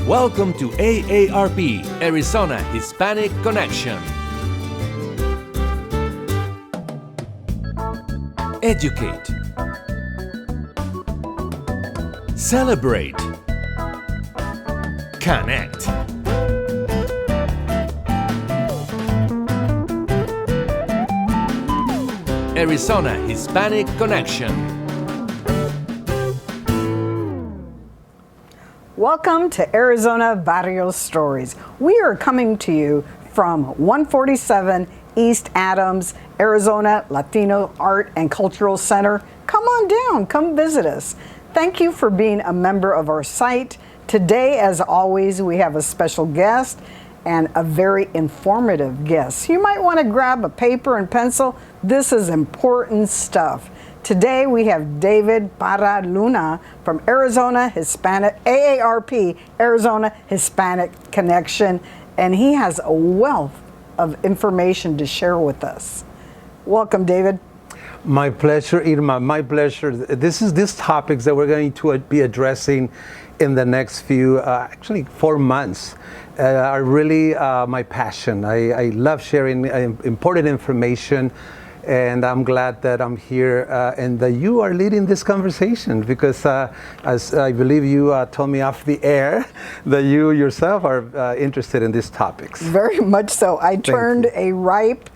Welcome to AARP, Arizona Hispanic Connection. Educate. Celebrate. Connect. Arizona Hispanic Connection. Welcome to Arizona Barrio Stories. We are coming to you from 147 East Adams, Arizona Latino Art and Cultural Center. Come on down, come visit us. Thank you for being a member of our site. Today, as always, we have a special guest and a very informative guest. You might want to grab a paper and pencil. This is important stuff. Today we have David Parra Luna from Arizona Hispanic, AARP, Arizona Hispanic Connection, and he has a wealth of information to share with us. Welcome, David. My pleasure, Irma, my pleasure. These topics that we're going to be addressing in the next few, actually 4 months, are really my passion. I love sharing important information. And I'm glad that I'm here and that you are leading this conversation because as I believe you told me off the air that you yourself are interested in these topics. Very much so. I turned a ripe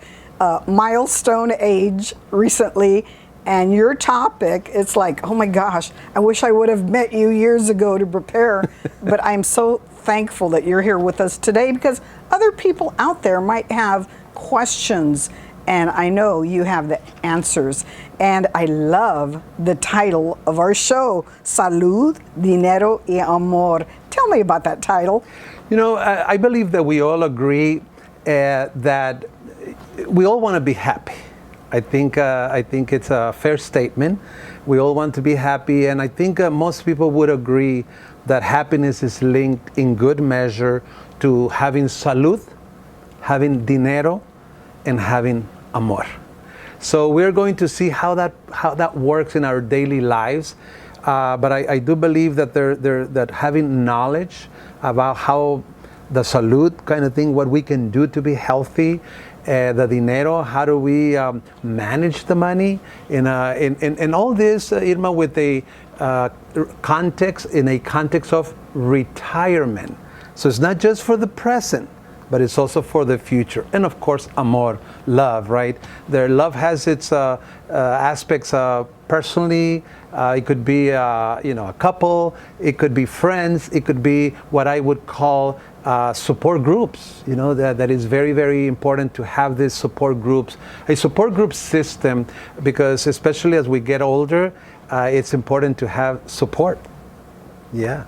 milestone age recently, and your topic, it's like, oh my gosh, I wish I would have met you years ago to prepare. But I'm so thankful that you're here with us today because other people out there might have questions. And I know you have the answers. And I love the title of our show, Salud, Dinero y Amor. Tell me about that title. You know, I believe that we all agree that we all want to be happy. I think it's a fair statement. We all want to be happy. And I think most people would agree that happiness is linked in good measure to having salud, having dinero, and having amor. So we're going to see how that works in our daily lives. But I do believe that that having knowledge about how the salud kind of thing, what we can do to be healthy, the dinero, how do we manage the money, in all this, Irma, with a context of retirement. So it's not just for the present, but it's also for the future. And of course, amor, love, right? Their love has its aspects personally. It could be, a couple. It could be friends. It could be what I would call support groups. You know, that is very, very important to have these support groups. A support group system, because especially as we get older, it's important to have support. Yeah.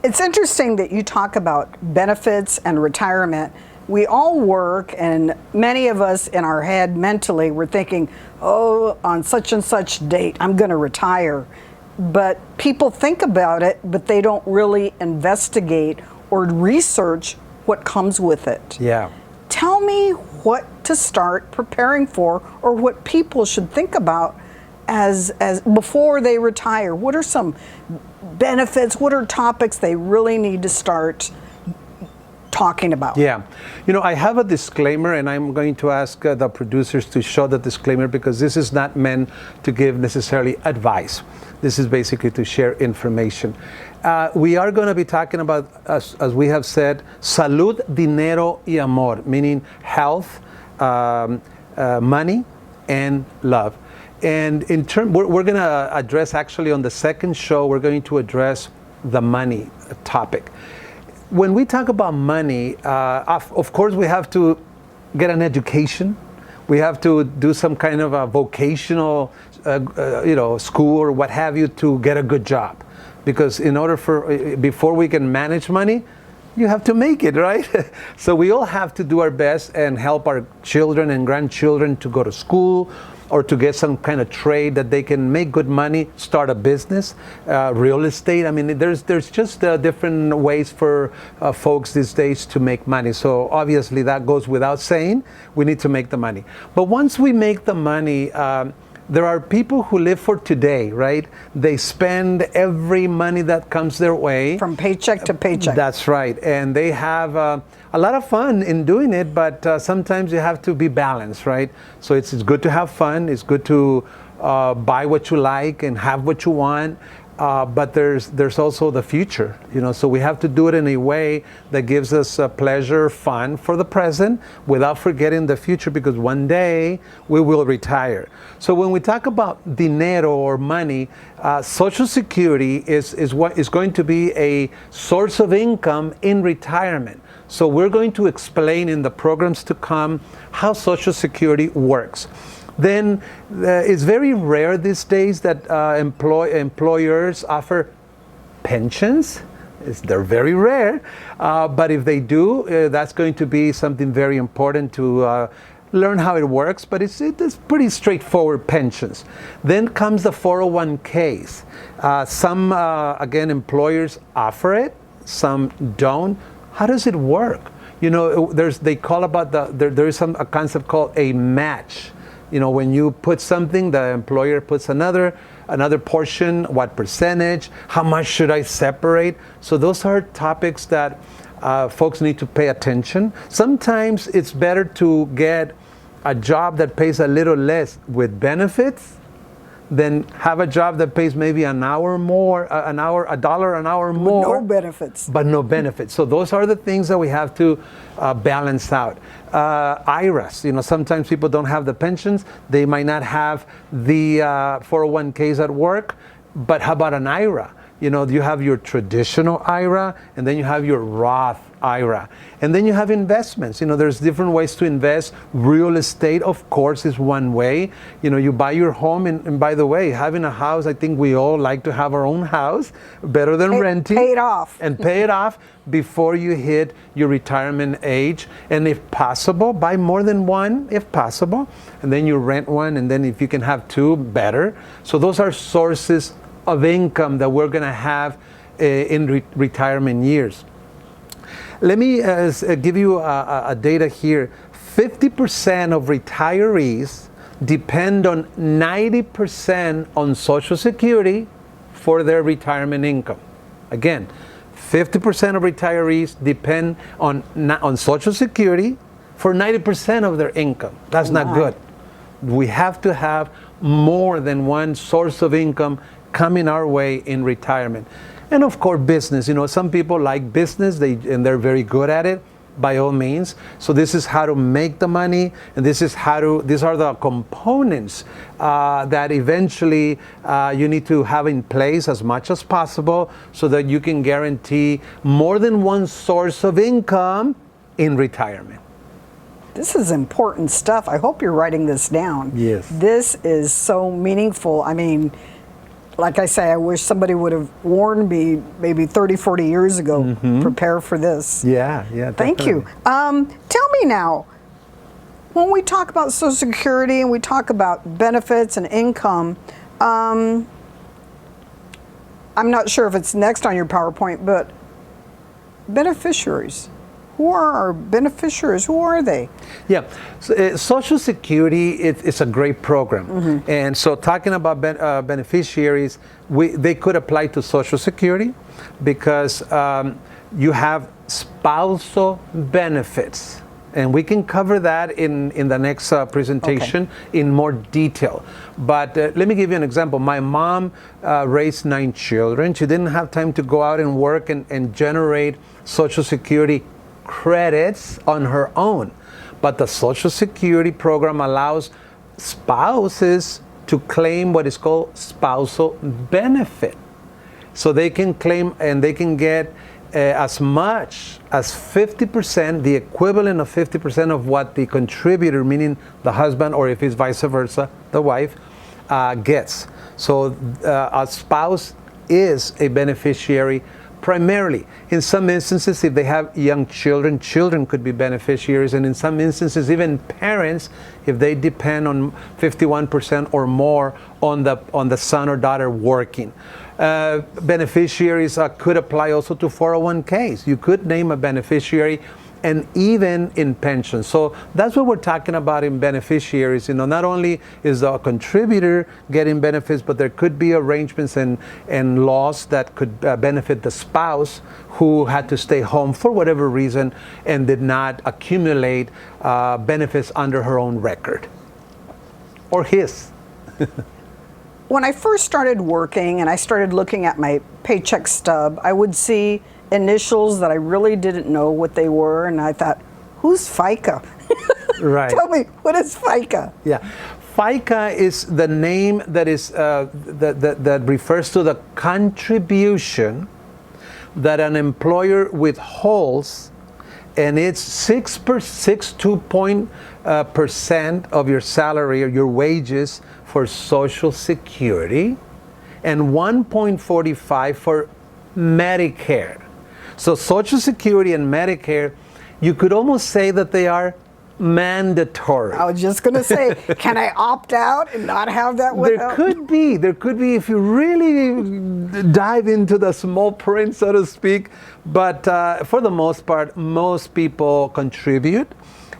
It's interesting that you talk about benefits and retirement. We all work, and many of us in our head mentally, we're thinking, oh, on such and such date, I'm going to retire. But people think about it, but they don't really investigate or research what comes with it. Yeah. Tell me what to start preparing for, or what people should think about as before they retire. What are some benefits? What are topics they really need to start talking about? Yeah. You know, I have a disclaimer, and I'm going to ask the producers to show the disclaimer because this is not meant to give necessarily advice. This is basically to share information. We are going to be talking about, as we have said, salud, dinero y amor, meaning health, money, and love. And in turn, we're going to address, actually on the second show, we're going to address the money topic. When we talk about money, of course we have to get an education. We have to do some kind of a vocational, school or what have you to get a good job. Because before we can manage money, you have to make it, right? So we all have to do our best and help our children and grandchildren to go to school or to get some kind of trade that they can make good money, start a business, real estate. I mean, there's just different ways for folks these days to make money. So obviously that goes without saying, we need to make the money. But once we make the money, there are people who live for today, right? They spend every money that comes their way. From paycheck to paycheck. That's right. And they have a lot of fun in doing it, but sometimes you have to be balanced, right? So it's good to have fun. It's good to buy what you like and have what you want. But there's also the future, so we have to do it in a way that gives us pleasure, fun for the present without forgetting the future, because one day we will retire. So when we talk about dinero or money, Social Security is what is going to be a source of income in retirement. So we're going to explain in the programs to come how Social Security works. Then it's very rare these days that employers offer pensions. They're very rare, but if they do, that's going to be something very important to learn how it works, but it's pretty straightforward pensions. Then comes the 401ks. Some, again, employers offer it, some don't. How does it work? They call about there is a concept called a match. When you put something, the employer puts another portion, what percentage, how much should I separate? So those are topics that folks need to pay attention. Sometimes it's better to get a job that pays a little less with benefits than have a job that pays maybe $1 an hour more. No benefits. But no benefits. So those are the things that we have to balance out. IRAs, sometimes people don't have the pensions. They might not have the 401ks at work, but how about an IRA? You have your traditional IRA, and then you have your Roth IRA. And then you have investments. There's different ways to invest. Real estate, of course, is one way. You buy your home, and by the way, having a house, I think we all like to have our own house, better than renting. Pay it off. And pay it off before you hit your retirement age. And if possible, buy more than one, if possible. And then you rent one, and then if you can have two, better. So those are sources of income that we're going to have in retirement years. Let me give you a data here. 50% of retirees depend on 90% on Social Security for their retirement income. Again, 50% of retirees depend on Social Security for 90% of their income. That's not good. We have to have more than one source of income coming our way in retirement. And of course, business. Some people like business, and they're very good at it, by all means. So this is how to make the money, and these are the components that eventually you need to have in place as much as possible so that you can guarantee more than one source of income in retirement. This is important stuff. I hope you're writing this down. Yes. This is so meaningful. I mean, like I say, I wish somebody would have warned me maybe 30, 40 years ago. Mm-hmm. Prepare for this. Yeah, Thank you. Tell me now, when we talk about Social Security and we talk about benefits and income, I'm not sure if it's next on your PowerPoint, but beneficiaries. Who are our beneficiaries? Who are they? Yeah, so, Social Security it's a great program, mm-hmm. And so talking about beneficiaries, they could apply to Social Security because you have spousal benefits, and we can cover that in the next presentation in more detail. But let me give you an example. My mom raised 9 children. She didn't have time to go out and work and generate Social Security credits on her own, but the Social Security program allows spouses to claim what is called spousal benefit. So they can claim and they can get as much as 50%, the equivalent of 50% of what the contributor, meaning the husband, or if it's vice versa, the wife, gets. So a spouse is a beneficiary primarily. In some instances, if they have young children, children could be beneficiaries, and in some instances, even parents, if they depend on 51% or more on the son or daughter working. Beneficiaries could apply also to 401ks. You could name a beneficiary, and even in pensions. So that's what we're talking about in beneficiaries. Not only is the contributor getting benefits, but there could be arrangements and laws that could benefit the spouse who had to stay home for whatever reason and did not accumulate benefits under her own record or his. When I first started working and I started looking at my paycheck stub, I would see initials that I really didn't know what they were, and I thought, who's FICA? Right. Tell me, what is FICA? Yeah. FICA is the name that is that refers to the contribution that an employer withholds, and it's 6.2% of your salary or your wages for Social Security, and 1.45 for Medicare. So Social Security and Medicare, you could almost say that they are mandatory. I was just going to say, can I opt out and not have that with There could be if you really dive into the small print, so to speak. But for the most part, most people contribute.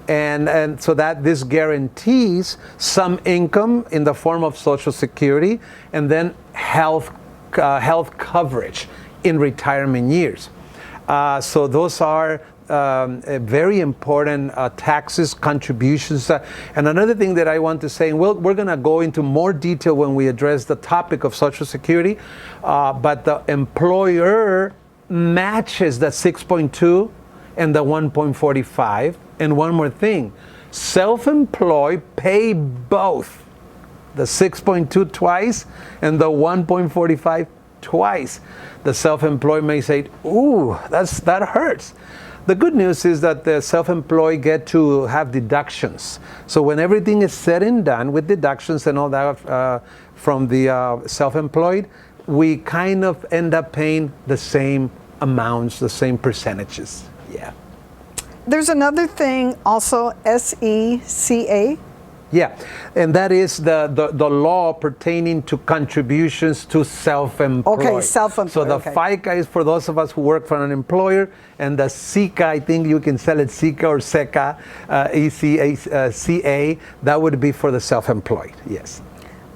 And so that this guarantees some income in the form of Social Security and then health coverage in retirement years. So those are very important taxes, contributions. And another thing that I want to say, and we're going to go into more detail when we address the topic of Social Security, but the employer matches the 6.2 and the 1.45. And one more thing, self-employed pay both the 6.2 twice and the 1.45 twice. The self-employed may say, ooh, that hurts. The good news is that the self-employed get to have deductions. So when everything is said and done with deductions and all that from the self-employed, we kind of end up paying the same amounts, the same percentages. Yeah. There's another thing also, SECA. Yeah, and that is the law pertaining to contributions to self-employed. Okay, self-employed. So the FICA is for those of us who work for an employer, and the SECA, I think you can sell it SECA or SECA, ECA, that would be for the self-employed, yes.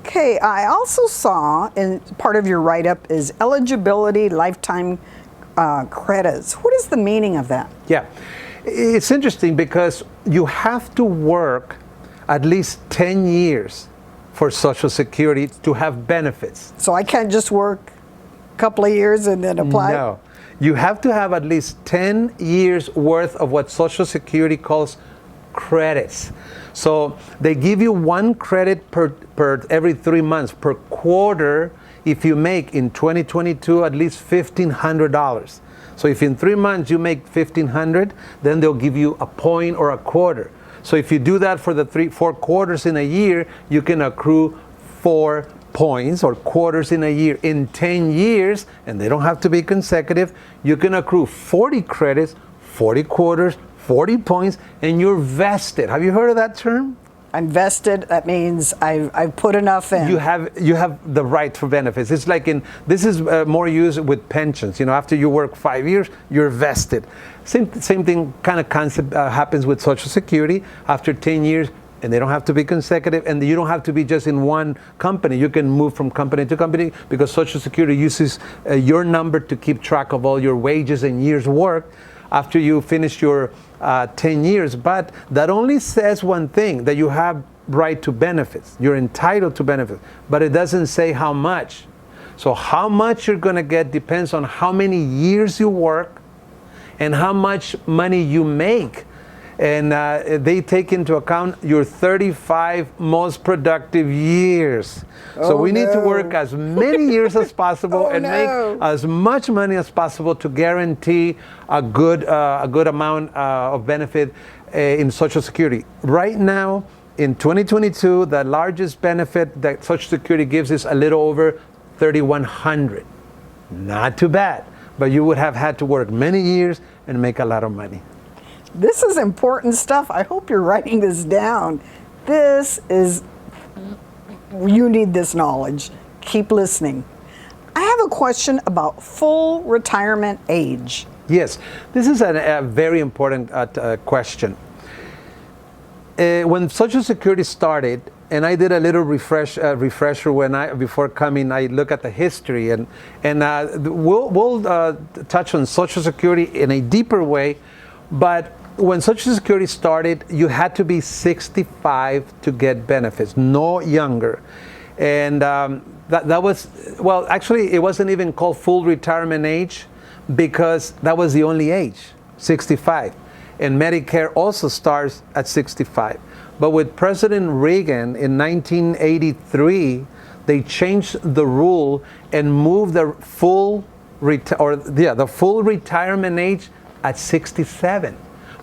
Okay, I also saw in part of your write-up is eligibility lifetime credits. What is the meaning of that? Yeah, it's interesting because you have to work at least 10 years for Social Security to have benefits. So I can't just work a couple of years and then apply? No. You have to have at least 10 years worth of what Social Security calls credits. So they give you one credit per every 3 months, per quarter, if you make in 2022 at least $1,500. So if in 3 months you make $1,500, then they'll give you a point or a quarter. So if you do that for the 4 quarters in a year, you can accrue 4 points or quarters in a year. In 10 years, and they don't have to be consecutive, you can accrue 40 credits, 40 quarters, 40 points, and you're vested. Have you heard of that term? I'm vested. That means I've put enough in. You have the right for benefits. It's like this is more used with pensions. After you work 5 years, you're vested. Same thing kind of concept happens with Social Security. After 10 years, and they don't have to be consecutive, and you don't have to be just in one company. You can move from company to company because Social Security uses your number to keep track of all your wages and years worked after you finish your 10 years. But that only says one thing, that you have right to benefits. You're entitled to benefits, but it doesn't say how much. So how much you're going to get depends on how many years you work and how much money you make. And they take into account your 35 most productive years. So we need to work as many years as possible and make as much money as possible to guarantee a good amount of benefit in Social Security. Right now, in 2022, the largest benefit that Social Security gives is a little over $3,100. Not too bad, but you would have had to work many years and make a lot of money. This is important stuff. I hope you're writing this down. You need this knowledge. Keep listening. I have a question about full retirement age. Yes, this is a very important question. When Social Security started, and I did a little refresher before coming, I look at the history, and we'll touch on Social Security in a deeper way. But when Social Security started, you had to be 65 to get benefits, no younger. And that was, well, actually, it wasn't even called full retirement age because that was the only age, 65. And Medicare also starts at 65. But with President Reagan in 1983, they changed the rule and moved the full retirement age at 67.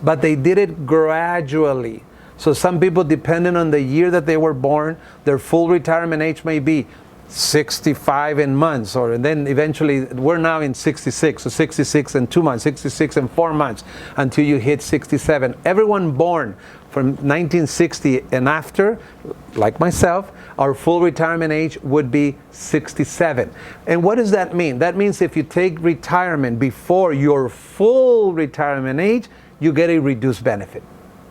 But they did it gradually. So some people, depending on the year that they were born, their full retirement age may be 65 in months, and then eventually we're now in 66, so 66 and 2 months, 66 and 4 months, until you hit 67. Everyone born from 1960 and after, like myself, our full retirement age would be 67. And what does that mean? That means if you take retirement before your full retirement age, you get a reduced benefit.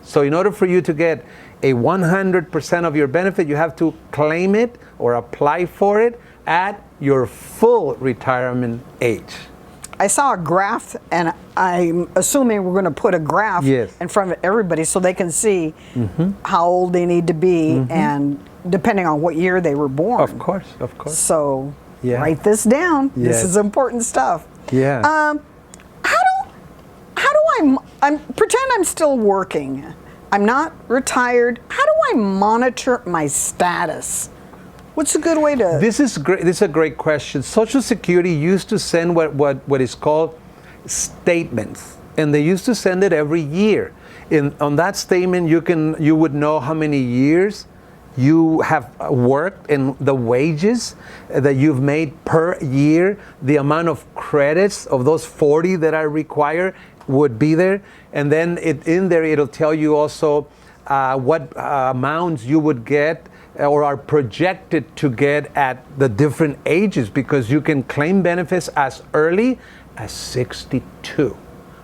So in order for you to get a 100% of your benefit, you have to claim it or apply for it at your full retirement age. I saw a graph, and I'm assuming we're going to put a graph in front of everybody so they can see how old they need to be and depending on what year they were born. Of course, of course. So write this down. This is important stuff. Yeah. How do I pretend I'm still working? I'm not retired. How do I monitor my status? What's a good way to? This is great. This is a great question. Social Security used to send what is called statements, and they used to send it every year. On that statement, you would know how many years you have worked and the wages that you've made per year, the amount of credits of those 40 that are required would be there, and then in there it'll tell you also what amounts you would get or are projected to get at the different ages, because you can claim benefits as early as 62.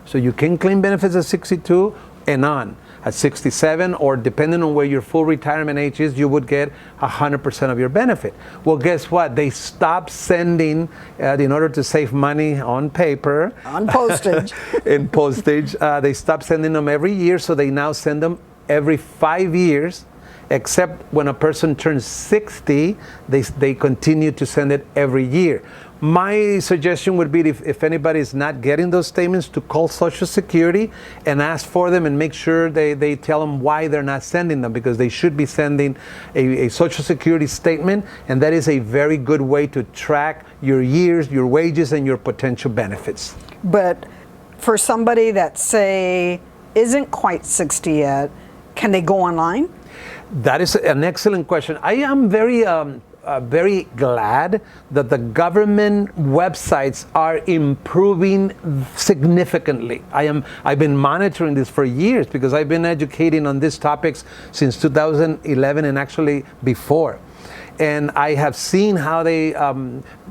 So you can claim benefits at 62 and on. At 67, or depending on where your full retirement age is, you would get 100% of your benefit. Well, guess what? They stopped sending, in order to save money on paper. On postage. In postage. They stopped sending them every year, so they now send them every 5 years, except when a person turns 60, they continue to send it every year. My suggestion would be, if anybody is not getting those statements, to call Social Security and ask for them and make sure they tell them why they're not sending them, because they should be sending a Social Security statement, and that is a very good way to track your years, your wages, and your potential benefits. But for somebody that, say, isn't quite 60 yet, can they go online? That is an excellent question. I am very glad that the government websites are improving significantly. I've been monitoring this for years because I've been educating on these topics since 2011 and actually before. And I have seen how they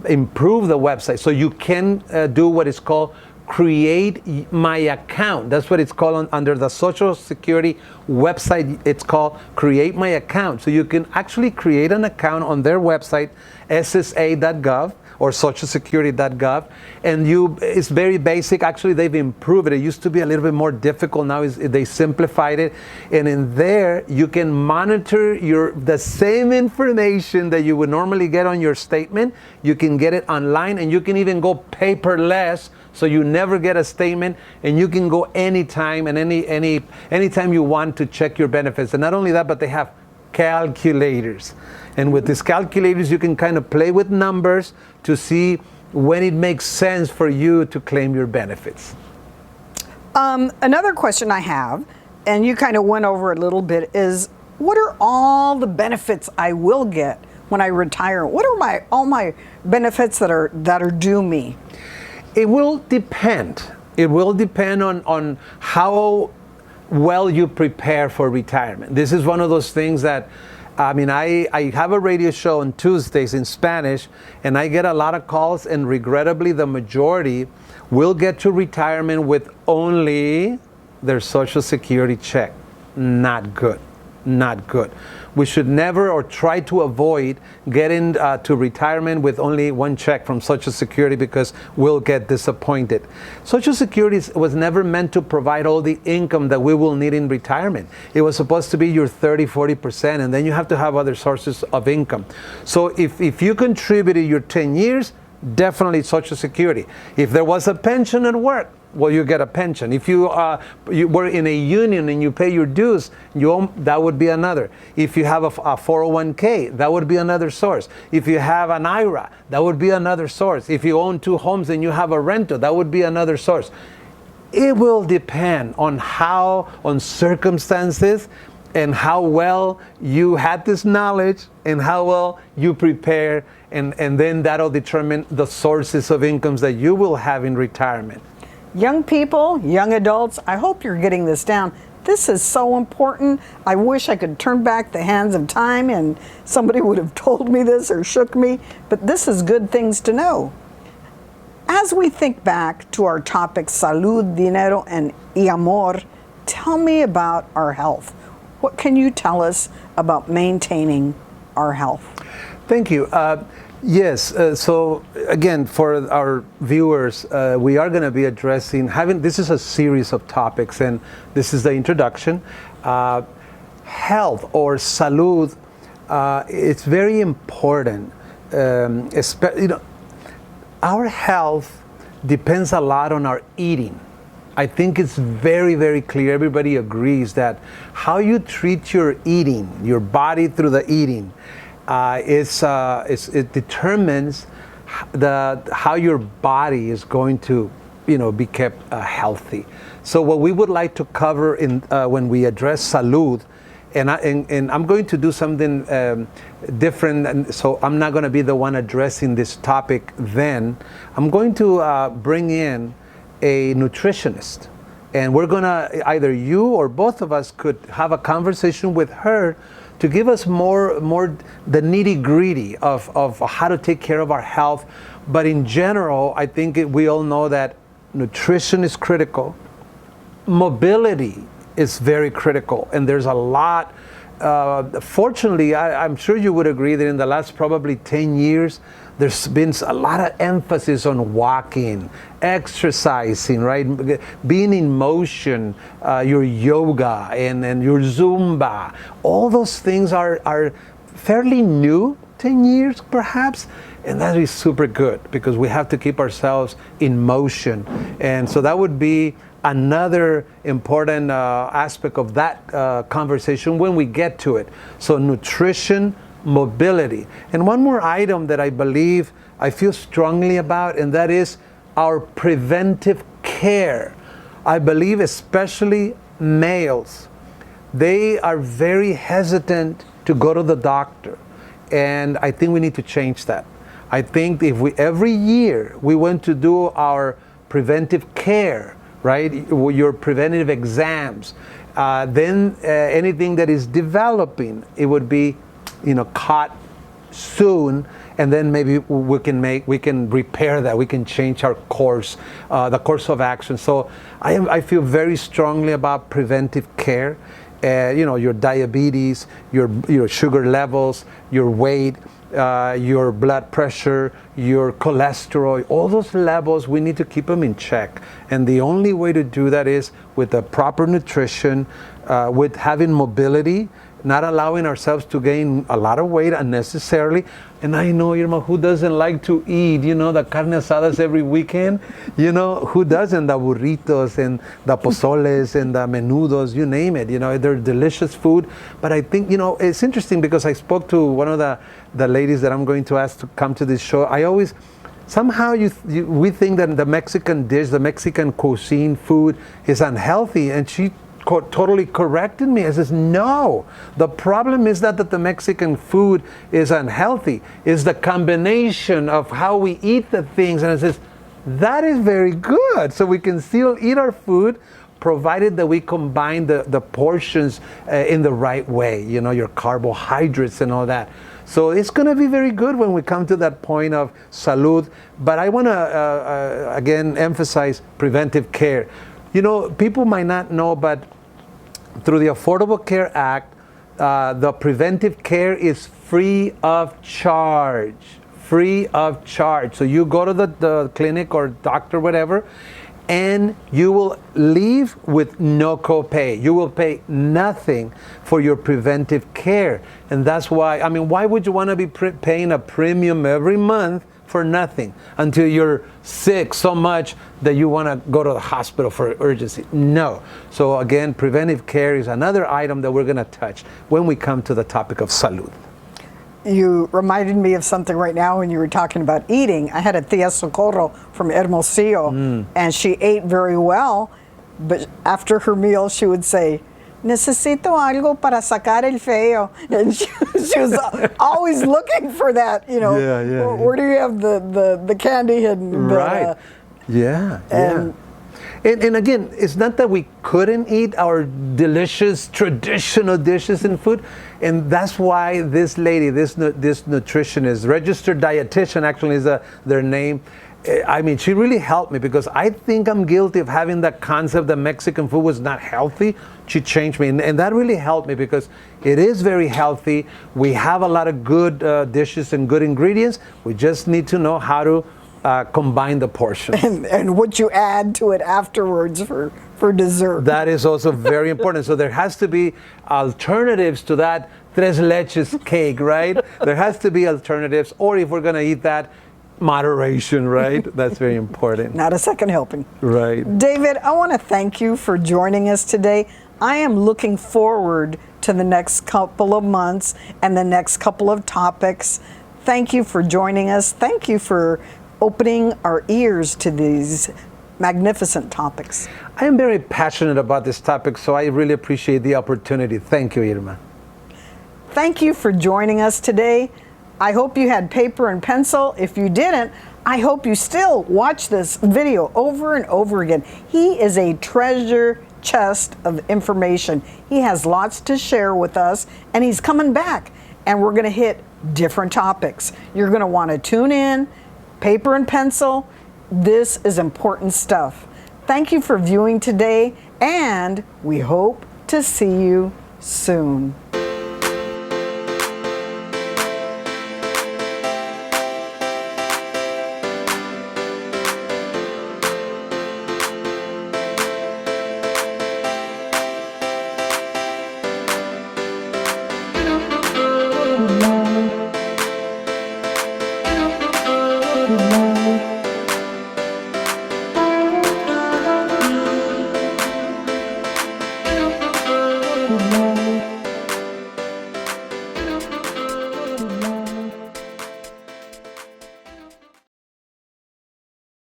improve the website. So you can do what is called Create My Account. That's what it's called under the Social Security website. It's called Create My Account. So you can actually create an account on their website, ssa.gov or socialsecurity.gov, and it's very basic. Actually, they've improved it. It used to be a little bit more difficult. Now they simplified it, and in there you can monitor the same information that you would normally get on your statement. You can get it online, and you can even go paperless, so you never get a statement, and you can go anytime and anytime you want to check your benefits. And not only that, but they have calculators. And with these calculators, you can kind of play with numbers to see when it makes sense for you to claim your benefits. Another question I have, and you kind of went over a little bit, is what are all the benefits I will get when I retire? What are all my benefits that are due me? It will depend. It will depend on how well you prepare for retirement. This is one of those things that I mean, I have a radio show on Tuesdays in Spanish, and I get a lot of calls, and regrettably, the majority will get to retirement with only their Social Security check. Not good. Not good. We should never or try to avoid getting to retirement with only one check from Social Security, because we'll get disappointed. Social Security was never meant to provide all the income that we will need in retirement. It was supposed to be your 30-40%, and then you have to have other sources of income. So if you contributed your 10 years, definitely Social Security. If there was a pension at work, well, you get a pension. If you were in a union and you pay your dues, that would be another. If you have a 401k, that would be another source. If you have an IRA, that would be another source. If you own 2 homes and you have a rental, that would be another source. It will depend on circumstances and how well you had this knowledge and how well you prepare, and then that'll determine the sources of incomes that you will have in retirement. Young people, young adults, I hope you're getting this down. This is so important. I wish I could turn back the hands of time and somebody would have told me this or shook me, but this is good things to know. As we think back to our topics, Salud, Dinero, and Amor, tell me about our health. What can you tell us about maintaining our health? Thank you. Yes, so again, for our viewers, we are going to be addressing, this is a series of topics, and this is the introduction. Health or salud, it's very important. Our health depends a lot on our eating. I think it's very, very clear, everybody agrees that how you treat your eating, your body through the eating, it determines how your body is going to, be kept healthy. So what we would like to cover when we address salud, and I'm going to do something different, and so I'm not going to be the one addressing this topic then. I'm going to bring in a nutritionist, and we're going to, either you or both of us could have a conversation with her to give us more the nitty-gritty of how to take care of our health. But in general, I think we all know that nutrition is critical. Mobility is very critical, and there's a lot. Fortunately, I'm sure you would agree that in the last probably 10 years, there's been a lot of emphasis on walking, exercising, right? Being in motion, your yoga and your Zumba. All those things are fairly new, 10 years perhaps, and that is super good because we have to keep ourselves in motion. And so that would be another important aspect of that conversation when we get to it. So nutrition, mobility. And one more item that I believe I feel strongly about, and that is our preventive care. I believe especially males, they are very hesitant to go to the doctor. And I think we need to change that. I think if every year we went to do our preventive care, right, your preventative exams, then anything that is developing, it would be caught soon, and then maybe we can repair that. We can change our course, the course of action. So I feel very strongly about preventive care. Your diabetes, your sugar levels, your weight, your blood pressure, your cholesterol, all those levels, we need to keep them in check. And the only way to do that is with the proper nutrition, with having mobility, not allowing ourselves to gain a lot of weight unnecessarily. And I know, Irma, who doesn't like to eat, the carne asadas every weekend? Who doesn't? The burritos and the pozoles and the menudos, you name it. They're delicious food. But I think, it's interesting because I spoke to one of the ladies that I'm going to ask to come to this show. Somehow we think that the Mexican dish, the Mexican cuisine food is unhealthy. And she totally corrected me. I says, no, the problem is that the Mexican food is unhealthy. It's the combination of how we eat the things. And I says, that is very good. So we can still eat our food, provided that we combine the portions in the right way, your carbohydrates and all that. So it's going to be very good when we come to that point of salud. But I want to, again, emphasize preventive care. People might not know, but through the Affordable Care Act, the preventive care is free of charge. Free of charge. So you go to the clinic or doctor, whatever, and you will leave with no copay. You will pay nothing for your preventive care. And that's why, why would you want to be paying a premium every month for nothing until you're sick so much that you want to go to the hospital for urgency? No. So again, preventive care is another item that we're going to touch when we come to the topic of salud. You reminded me of something right now when you were talking about eating. I had a Tia Socorro from Hermosillo, and she ate very well, but after her meal, she would say, necesito algo para sacar el feo. And she was always looking for that, where do you have the candy hidden? Right. And again, it's not that we couldn't eat our delicious traditional dishes and food, and that's why this lady, this nutritionist, registered dietitian actually is their name. She really helped me because I think I'm guilty of having that concept that Mexican food was not healthy. She changed me, and that really helped me because it is very healthy. We have a lot of good dishes and good ingredients. We just need to know how to combine the portions. And what you add to it afterwards for dessert. That is also very important. So there has to be alternatives to that tres leches cake, right? There has to be alternatives, or if we're going to eat that, moderation, right? That's very important. Not a second helping. Right. David, I want to thank you for joining us today. I am looking forward to the next couple of months and the next couple of topics. Thank you for joining us. Thank you for opening our ears to these magnificent topics. I am very passionate about this topic, so I really appreciate the opportunity. Thank you, Irma. Thank you for joining us today. I hope you had paper and pencil. If you didn't, I hope you still watch this video over and over again. He is a treasure chest of information. He has lots to share with us, and he's coming back, and we're going to hit different topics. You're going to want to tune in, paper and pencil. This is important stuff. Thank you for viewing today, and we hope to see you soon.